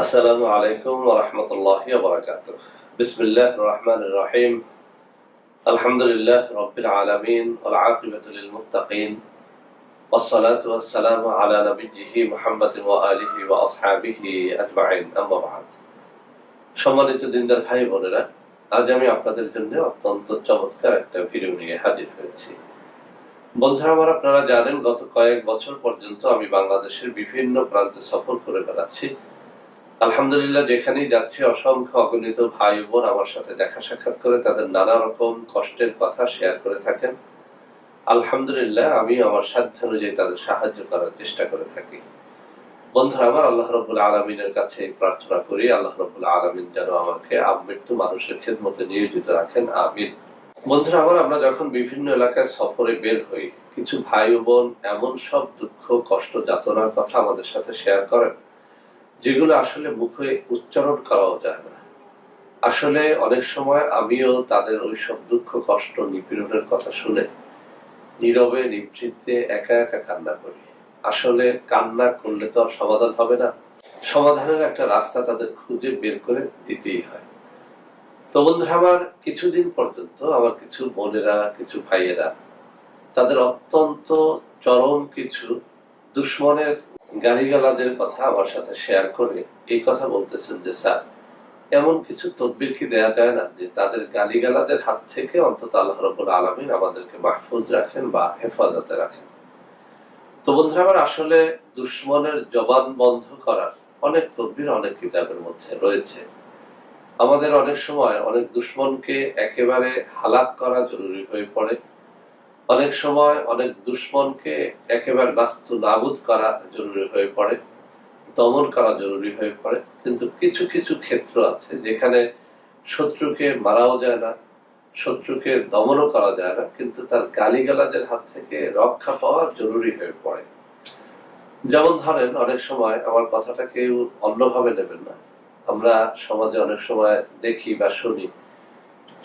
আসসালামু আলাইকুম ওয়া রাহমাতুল্লাহি ওয়া বারাকাতুহু। বিসমিল্লাহির রহমানির রহিম। আলহামদুলিল্লাহ রাব্বিল আলামিন ওয়াল আকিবাতু লিল মুত্তাকিন। ওয়াসসালাতু ওয়াসসালামু আলা নাবিয়্যিহি মুহাম্মাদিন ওয়া আলিহি ওয়া আসহাবিহি আজমাইন। আম্মা বা'দ। সম্মানিত দিনদার ভাই বোনেরা, আজ আমি আপনাদের জন্য অত্যন্ত চমৎকার একটা ভিডিও নিয়ে হাজির হয়েছি। বন্ধুরা আমার, আপনারা জানেন গত কয়েক বছর পর্যন্ত আমি বাংলাদেশের বিভিন্ন প্রান্তে সফর করে বেড়াচ্ছি। আলহামদুলিল্লাহ, যেখানেই যাচ্ছি অসংখ্য অগণিত ভাই বোন আমার সাথে দেখা সাক্ষাৎ করে তাদের নানা রকম কষ্টের কথা শেয়ার করে থাকেন। আলহামদুলিল্লাহ, আমি আমার সাধ্য অনুযায়ী তাদের সাহায্য করার চেষ্টা করে থাকি। বন্ধুরা আমার, আল্লাহ রাব্বুল আলামিনের কাছে প্রার্থনা করি, আল্লাহ রাব্বুল আলামিন যেন আমাকে আমৃত্যু মানুষের খেদমতে নিয়োজিত রাখেন, আমিন। বন্ধুরা আমার, আমরা যখন বিভিন্ন এলাকায় সফরে বের হই, কিছু ভাই বোন এমন সব দুঃখ কষ্ট যাতনার কথা আমাদের সাথে শেয়ার করেন যেগুলো আসলে মুখে উচ্চারণ করাও যায় না। আসলে অনেক সময় আমিও তাদের ওই সব দুঃখ কষ্ট নিপীড়নের কথা শুনে নীরবে নিভৃতে একা একা কান্না করি। আসলে কান্না করলে তো আর সমাধান হবে না, সমাধানের একটা রাস্তা তাদের খুঁজে বের করে দিতেই হয়। তো বন্ধুরা আমার, কিছুদিন পর্যন্ত আমার কিছু বোনেরা, কিছু ভাইয়েরা তাদের অত্যন্ত চরম কিছু দুশ্মনের গালিগালাজের কথা আমার সাথে শেয়ার করে এই কথা বলতেছেন যে স্যার, এমন কিছু তদবির কি দেয়া যায় না যে তাদের গালিগালাদের হাত থেকে অন্তত আল্লাহ রাব্বুল আলামিন আমাদেরকে মাহফুজ রাখেন বা হেফাজতে রাখেন। তো বন্ধুরা আমার, আসলে দুশ্মনের জবান বন্ধ করার অনেক তদবির অনেক কিতাবের মধ্যে রয়েছে। আমাদের অনেক সময় অনেক দুশ্মনকে একেবারে হালাক করা জরুরি হয়ে পড়ে, অনেক সময় অনেক দুশ্মনকে একেবারে নাস্তু নাবুদ করা জরুরি হয়ে পড়ে, দমন করা জরুরি হয়ে পড়ে। কিন্তু কিছু কিছু ক্ষেত্র আছে যেখানে শত্রুকে মারাও যায় না, শত্রুকে দমনও করা যায় না, কিন্তু তার গালিগালাজের হাত থেকে রক্ষা পাওয়া জরুরি হয়ে পড়ে। যেমন ধরেন, অনেক সময় আমার কথাটা কেউ অন্যভাবে নেবেন না, আমরা সমাজে অনেক সময় দেখি বা শুনি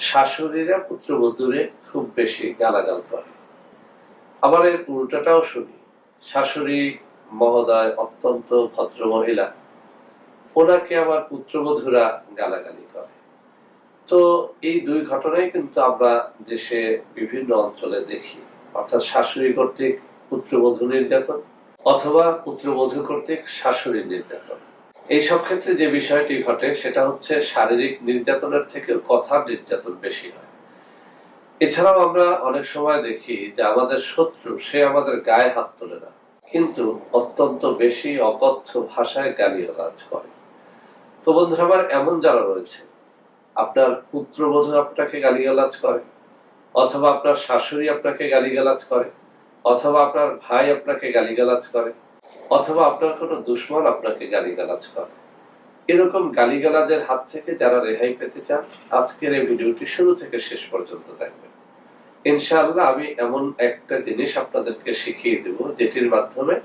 শাশুড়িরা পুত্রবধূরে খুব বেশি গালাগাল করে। আবার এর উল্টাটাও শুনি, শাশুড়ি মহোদয় অত্যন্ত ভদ্র মহিলা, ওনাকে আবার পুত্রবধূরা গালাগালি করে। তো এই দুই ঘটনাই কিন্তু আমরা দেশে বিভিন্ন অঞ্চলে দেখি, অর্থাৎ শাশুড়ি কর্তৃক পুত্রবধূ নির্যাতন অথবা পুত্রবধূ কর্তৃক শাশুড়ি নির্যাতন। এই সব ক্ষেত্রে যে বিষয়টি ঘটে সেটা হচ্ছে শারীরিক নির্যাতনের থেকে কথার নির্যাতন বেশি হয়। এছাড়াও আমরা অনেক সময় দেখি যে আমাদের শত্রু, সে আমাদের গায়ে হাত তোলে না, কিন্তু অত্যন্ত বেশি অকথ্য ভাষায় গালিগালাজ করে। তো বন্ধুরা আমার, এমন যারা রয়েছে, আপনার পুত্রবধূ আপনাকে গালিগালাজ করে, অথবা আপনার শাশুড়ি আপনাকে গালিগালাজ করে, অথবা আপনার ভাই আপনাকে গালিগালাজ করে, অথবা আপনার কোনো দুশ্মন আপনাকে গালিগালাজ করে, এরকম গালিগালাজের হাত থেকে যারা রেহাই পেতে চান, আজকের এই ভিডিওটি শুরু থেকে শেষ পর্যন্ত দেখবেন। ইনশাআল্লাহ আমি এমন একটা জিনিস আপনাদেরকে শিখিয়ে দেব যেটির মাধ্যমে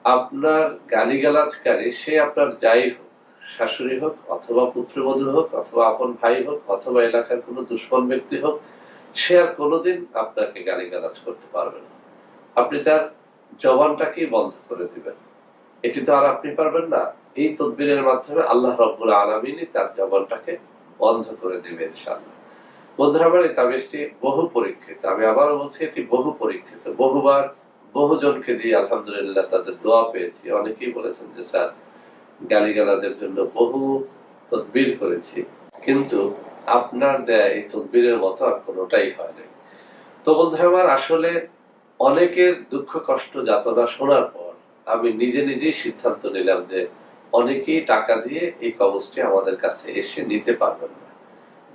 আপনার গালিগালাজকারী, সে আপনার যাই হোক, শাশুড়ি হোক অথবা পুত্রবধূ হোক অথবা আপন ভাই হোক অথবা এলাকার কোনো দুশ্মন ব্যক্তি হোক, সে আর কোনোদিন আপনাকে গালিগালাজ করতে পারবে না। আপনি তার জবানটাকেই বন্ধ করে দিবেন, এটি তো আর আপনি পারবেন না। এই তদবিরের মাধ্যমে আল্লাহ রাব্বুল আলামিনই তার জবানটাকে বন্ধ করে দিবে ইনশাআল্লাহ। বন্ধুরা আমার, এই তাবিজটি বহু পরীক্ষিত, আমি আবারও বলছি এটি বহু পরীক্ষিত, বহুবার বহুজনকে দিয়ে আলহামদুলিল্লাহ তাদের দোয়া পেয়েছি। অনেকেই বলেছেন যে স্যার, গালিগালাজের জন্য বহু তদবির করেছি, কিন্তু আপনার দেয়া এই তদবিরের মতো আর কোনোটাই হয় নাই। তো বন্ধুরা আমার, আসলে অনেকের দুঃখ কষ্ট যাতনা শোনার পর আমি নিজে নিজেই সিদ্ধান্ত নিলাম যে অনেকেই টাকা দিয়ে এই কবজটি আমাদের কাছে এসে নিতে পারবেন না।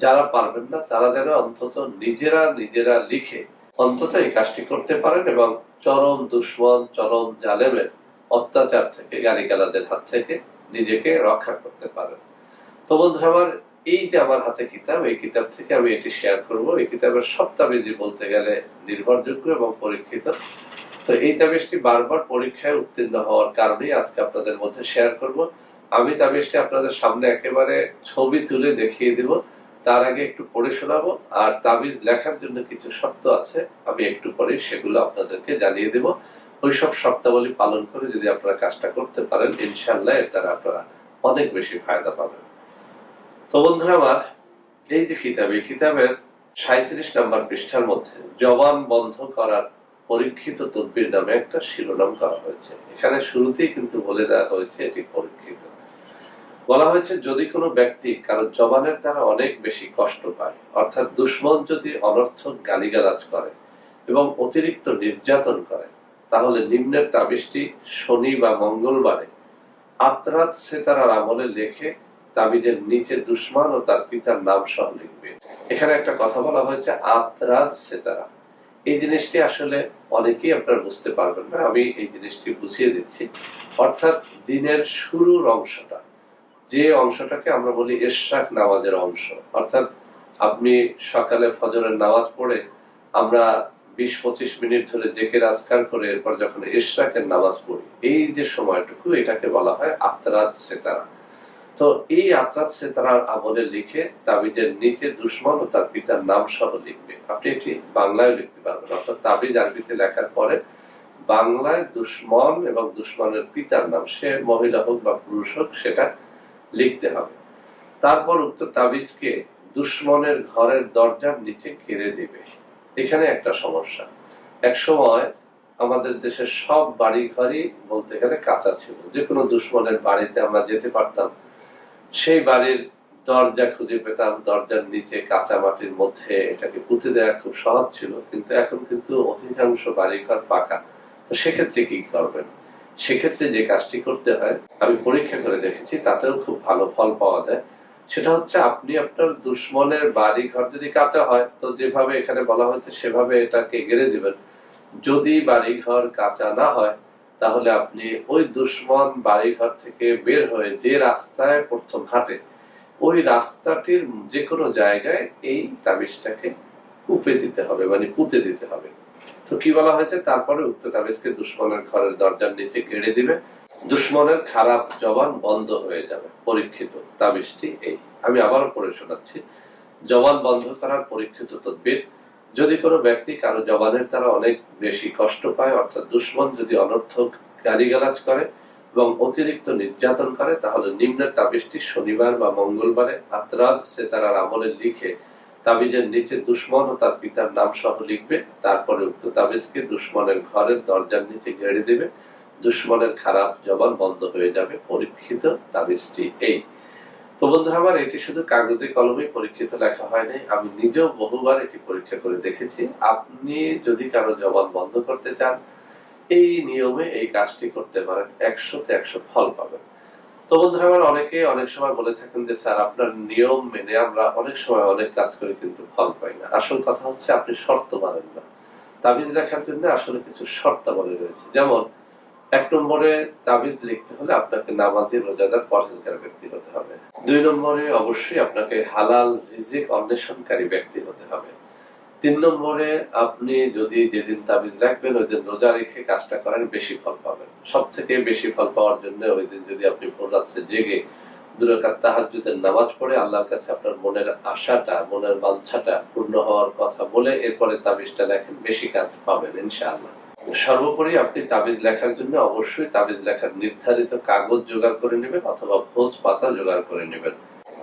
যারা পারবেন না তারা যেন অন্তত নিজেরা লিখে অন্তত এই কাজটি করতে পারেন এবং চরম দুশ্মন, চরম জালেমের অত্যাচার থেকে, গালিগালাজের হাত থেকে নিজেকে রক্ষা করতে পারেন। তো বন্ধুরা আমার, এই যে আমার হাতে কিতাব, এই কিতাব থেকে আমি এটি শেয়ার করব। এই কিতাবের সব তাবিজই বলতে গেলে নির্ভরযোগ্য এবং পরীক্ষিত। তো এই তাবিজটি বারবার পরীক্ষায় উত্তীর্ণ হওয়ার কারণেই আজকে আপনাদের মধ্যে শেয়ার করব। আমি তাবিজটি আপনাদের সামনে একেবারে ছবি তুলে দেখিয়ে দিব, তার আগে একটু পড়ে শোনাবো। আর তাবিজ লেখার জন্য কিছু শর্ত আছে, আমি একটু পরে সেগুলো আপনাদেরকে জানিয়ে দেব। ওই সব শর্তাবলী পালন করে যদি আপনারা কাজটা করতে পারেন, ইনশাআল্লাহ এর দ্বারা আপনারা অনেক বেশি ফায়দা পাবেন। তো বন্ধুরা আমার, এই যে কিতাবের 37 নম্বর পৃষ্ঠার মধ্যে জবান বন্ধ করার পরীক্ষিত তদবির নামে একটা শিরোনাম করা হয়েছে। এখানে শুরুতেই কিন্তু বলে দেওয়া হয়েছে এটি পরীক্ষিত। বলা হয়েছে যদি কোনো ব্যক্তি কারো জবানের দ্বারা অনেক বেশি কষ্ট পায়, অর্থাৎ দুশ্মন যদি অনর্থক গালিগালাজ করে এবং অতিরিক্ত নির্যাতন করে, তাহলে নিম্নের তাবিজটি শনি বা মঙ্গলবারে আতরাত সেতারার আমলে লেখে তাবিজের নিচে দুশ্মন ও তার পিতার নাম সহ লিখবে। এখানে একটা কথা বলা হয়েছে আতরাত সেতারা। এই জিনিসটি আসলে অনেকেই আপনারা বুঝতে পারবেন না, আমি এই জিনিসটি বুঝিয়ে দিচ্ছি। অর্থাৎ দিনের শুরুর অংশটা, যে অংশটাকে আমরা বলি ইশরাক নামাজের অংশ, অর্থাৎ আপনি সকালে ফজরের নামাজ পড়ে আমরা 20-25 মিনিট ধরে জিকির আজকার করে এরপর যখন ইশরাকের নামাজ পড়ি, এই যে সময়টুকু, এটাকে বলা হয় আতরাত সেতারা। তো এই আতরাত সেতারার আমলে লিখে তাবিজের নিচে দুশ্মন ও তার পিতার নাম সহ লিখবে। আপনি এটি বাংলায় লিখতে পারবেন, অর্থাৎ তাবিজ আরবিতে লেখার পরে বাংলায় দুশ্মন এবং দুশ্মনের পিতার নাম, সে মহিলা হোক বা পুরুষ হোক, সেটা লিখতে হবে। তারপর উক্ত তাবিজকে দুশ্মনের ঘরের দরজার নিচে ঘিরে দিবে। এখানে একটা সমস্যা, এক সময় আমাদের দেশের সব বাড়ি ঘরই বলতে গেলে কাঁচা ছিল। যে কোনো দুশ্মনের বাড়িতে আমরা যেতে পারতাম, সেই বাড়ির দরজা খুঁজে পেতাম, দরজার নিচে কাঁচা মাটির মধ্যে এটাকে পুঁতে দেওয়া খুব সহজ ছিল। কিন্তু এখন কিন্তু অধিকাংশ বাড়িঘর পাকা। তো সেক্ষেত্রে কি করবেন? সেক্ষেত্রে যে কাজটি করতে হয়, আমি পরীক্ষা করে দেখেছি, তাতেও খুব ভালো ফল পাওয়া যায়। সেটা হচ্ছে আপনি আপনার দুশ্মনের বাড়ি ঘর যদি কাঁচা হয়, তো যেভাবে এখানে বলা হয়েছে সেভাবে এটাকে গেড়ে দিবেন। যদি বাড়ি ঘর কাঁচা না হয়, তাহলে আপনি ওই দুশ্মন বাড়ি ঘর থেকে বের হয়ে যে রাস্তায় প্রথম হাঁটে, ওই রাস্তাটির যে কোনো জায়গায় এই তাবিজটাকে কুপে দিতে হবে, মানে পুঁতে দিতে হবে। তো কি বলা হয়েছে, তারপরে উক্ত তাবিজকে দুশ্মনের ঘরের দরজার নিচে গেড়ে দিবে, দুশ্মনের খারাপ জবান বন্ধ হয়ে যাবে। পরীক্ষিত তাবিজটি এই, আমি আবারও পড়ে শোনাচ্ছি। জবান বন্ধ করার পরীক্ষিত তদবির: যদি কোনো ব্যক্তি কারো জবানের দ্বারা অনেক বেশি কষ্ট পায়, অর্থাৎ দুশ্মন যদি অনর্থক গালিগালাজ করে এবং অতিরিক্ত নির্যাতন করে, তাহলে নিম্নের তাবিজটি শনিবার বা মঙ্গলবারে আতরাত সেতারার আমলে লিখে তাবিজের নিচে দুশ্মন ও তার পিতার নাম সহ লিখবে। তারপরে উক্ত তাবিজকে দুশ্মনের ঘরের দরজার নিচে গেড়ে দিবে, দুশ্মনের খারাপ জবান বন্ধ হয়ে যাবে। পরীক্ষিত তাবিজটি এই। তো বন্ধুরা আমার, এটি শুধু কাগজে কলমে পরীক্ষিত লেখা হয় নাই, আমি নিজেও বহুবার এটি পরীক্ষা করে দেখেছি। আপনি যদি কারো জবান বন্ধ করতে চান, এই নিয়মে এই কাজটি করতে পারেন, 100-তে 100 ফল পাবেন। তো বন্ধুরা আমার, অনেকে অনেক সময় বলে থাকেন যে স্যার, আপনার নিয়ম মেনে আমরা অনেক সময় অনেক কাজ করি কিন্তু ফল পাই না। আসল কথা হচ্ছে আপনি শর্ত মানেন না। তাবিজ লেখার জন্য আসলে কিছু শর্তাবলী রয়েছে। যেমন 1 নম্বরে তাবিজ লিখতে হলে আপনাকে নামাজি, রোজাদার, পরহেজগার ব্যক্তি হতে হবে। 2 নম্বরে অবশ্যই আপনাকে হালাল রিজিক অন্বেষণকারী ব্যক্তি হতে হবে। 3 নম্বরে আপনি যদি যেদিন তাবিজ রাখবেন ওই দিন রোজা রেখে কাজটা করেন, বেশি ফল পাবেন। সব থেকে বেশি ফল পাওয়ার জন্য ওই দিন যদি আপনি ভোর রাত্রে জেগে 2 রাকাত তাহাজ্জুদের নামাজ পড়ে আল্লাহর কাছে আপনার মনের আশাটা, মনের বাঞ্ছাটা পূর্ণ হওয়ার কথা বলে এরপরে তাবিজটা লেখেন, বেশি কাজ পাবেন ইনশাআল্লাহ। সর্বোপরি আপনি তাবিজ লেখার জন্য অবশ্যই তাবিজ লেখার নির্ধারিত কাগজ জোগাড় করে নেবেন অথবা ভোজ পাতা জোগাড় করে নেবেন।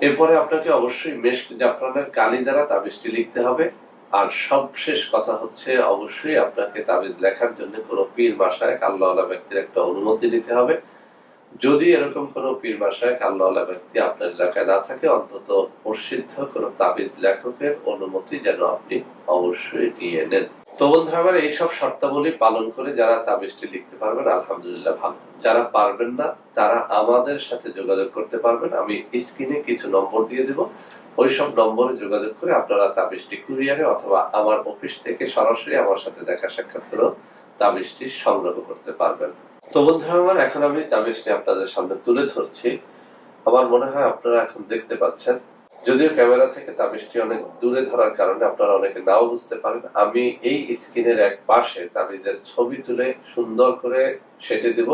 এরপরে আপনাকে অবশ্যই মেশক জাফরানের কালি দ্বারা তাবিজটি লিখতে হবে। আর সবশেষ কথা হচ্ছে, অবশ্যই আপনাকে তাবিজ লেখার জন্য কোনো পীর মাশায়েখ আল্লাহওয়ালা ব্যক্তির একটা অনুমতি নিতে হবে। যদি এরকম কোনো পীর মাশায়েখ আল্লাহওয়ালা ব্যক্তি আপনার এলাকায় না থাকে, অন্তত প্রসিদ্ধ কোনো তাবিজ লেখকের অনুমতি যেন আপনি অবশ্যই নিয়ে নেন। তো বন্ধুরা আমার, এইসব শর্তাবলী পালন করে যারা তাবিজটি লিখতে পারবেন আলহামদুলিল্লাহ ভালো। যারা পারবেন না তারা আমাদের সাথে যোগাযোগ করতে পারবেন। আমি স্ক্রিনে কিছু নম্বর দিয়ে দেব, ওইসব নম্বরে যোগাযোগ করে আপনারা তাবিজটি কুরিয়ারে অথবা আমার অফিস থেকে সরাসরি আমার সাথে দেখা সাক্ষাৎ করে তাবিজটি সংগ্রহ করতে পারবেন। তো বন্ধুরা আমার, এখন আমি তাবিজটি আপনাদের সামনে তুলে ধরছি। আমার মনে হয় আপনারা এখন দেখতে পাচ্ছেন, যদিও ক্যামেরা থেকে তাবিজটি অনেক দূরে ধরার কারণে আপনারা অনেকে নাও বুঝতে পারেন। আমি এই স্ক্রিনের এক পাশে তাবিজের ছবি তুলে সুন্দর করে সেটে দেব,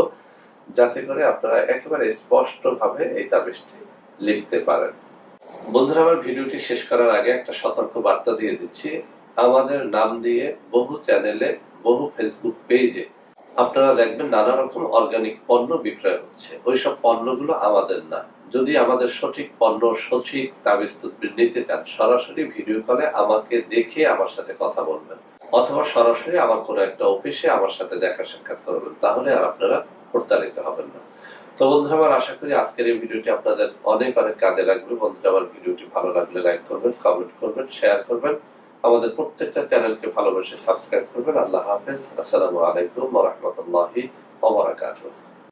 যাতে করে আপনারা একেবারে স্পষ্ট ভাবে এই তাবিজটি লিখতে পারেন। বন্ধুরা আমার, ভিডিওটি শেষ করার আগে একটা সতর্ক বার্তা দিয়ে দিচ্ছি। আমাদের নাম দিয়ে বহু চ্যানেলে, বহু ফেসবুক পেজে আপনারা দেখবেন নানা রকম অর্গানিক পণ্য বিক্রয় হচ্ছে। ওইসব পণ্যগুলো আমাদের না। যদি আমাদের সঠিক পণ্য সঠিক তাবিজ তদবির নিতে চান সরাসরি ভিডিও কলে আমাকে দেখে আমার সাথে কথা বলবেন, অথবা সরাসরি আমার কোনো একটা অফিসে আমার সাথে দেখা সাক্ষাৎ করবেন, তাহলে আর আপনারা প্রতারিত হবেন না। তো বন্ধুরা আমার আশা করি আজকের এই ভিডিওটি আপনাদের অনেক অনেক কাজে লাগবে। বন্ধুরা আমার ভিডিওটি ভালো লাগলে লাইক করবেন, কমেন্ট করবেন, শেয়ার করবেন, আমাদের প্রত্যেকটা চ্যানেলকে ভালোবেসে সাবস্ক্রাইব করবেন। আল্লাহ হাফেজ। আসসালামু আলাইকুম ওয়া রাহমাতুল্লাহি ওয়া বারাকাতুহু।